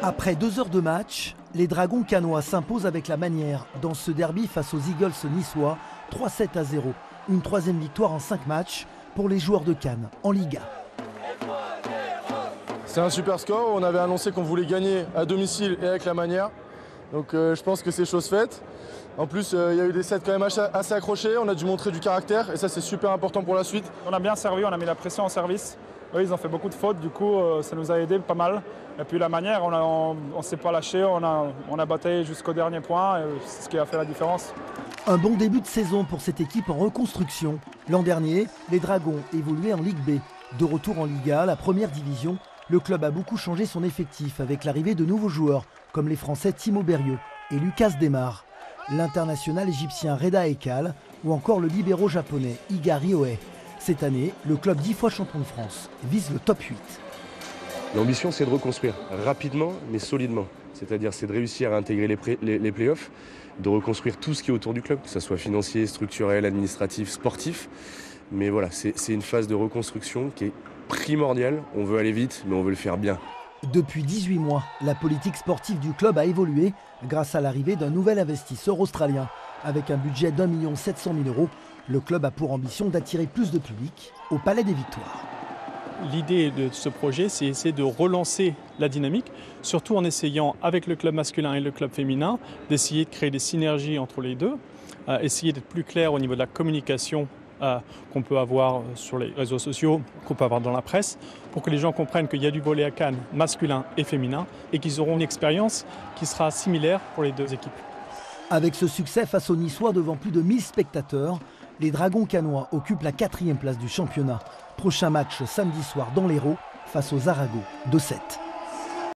Après 2 heures de match, les Dragons cannois s'imposent avec la manière dans ce derby face aux Eagles niçois, 3-7-0. Une 3e victoire en 5 matchs pour les joueurs de Cannes en Liga. C'est un super score, on avait annoncé qu'on voulait gagner à domicile et avec la manière. Donc je pense que c'est chose faite. En plus, il y a eu des sets quand même assez accrochés, on a dû montrer du caractère et ça c'est super important pour la suite. On a bien servi, on a mis la pression en service. Eux, ils ont fait beaucoup de fautes, du coup ça nous a aidé pas mal. Et puis la manière, on ne s'est pas lâché, on a bataillé jusqu'au dernier point, c'est ce qui a fait la différence. Un bon début de saison pour cette équipe en reconstruction. L'an dernier, les Dragons évoluaient en Ligue B. De retour en Liga, la première division, le club a beaucoup changé son effectif avec l'arrivée de nouveaux joueurs comme les Français Timo Berrieux et Lucas Demar, l'international égyptien Reda Ekal ou encore le libéro japonais Iga Riohei. Cette année, le club 10 fois champion de France vise le top 8. L'ambition, c'est de reconstruire rapidement mais solidement. C'est-à-dire, c'est de réussir à intégrer les playoffs, de reconstruire tout ce qui est autour du club, que ce soit financier, structurel, administratif, sportif. Mais voilà, c'est une phase de reconstruction qui est primordiale. On veut aller vite, mais on veut le faire bien. Depuis 18 mois, la politique sportive du club a évolué grâce à l'arrivée d'un nouvel investisseur australien. Avec un budget d'1 700 000 €, le club a pour ambition d'attirer plus de public au Palais des Victoires. L'idée de ce projet, c'est essayer de relancer la dynamique, surtout en essayant, avec le club masculin et le club féminin, d'essayer de créer des synergies entre les deux, essayer d'être plus clair au niveau de la communication qu'on peut avoir sur les réseaux sociaux, qu'on peut avoir dans la presse, pour que les gens comprennent qu'il y a du volley à Cannes masculin et féminin et qu'ils auront une expérience qui sera similaire pour les deux équipes. Avec ce succès face aux Niçois devant plus de 1000 spectateurs, les Dragons cannois occupent la 4e place du championnat. Prochain match samedi soir dans l'Hérault face aux Aragos de 7.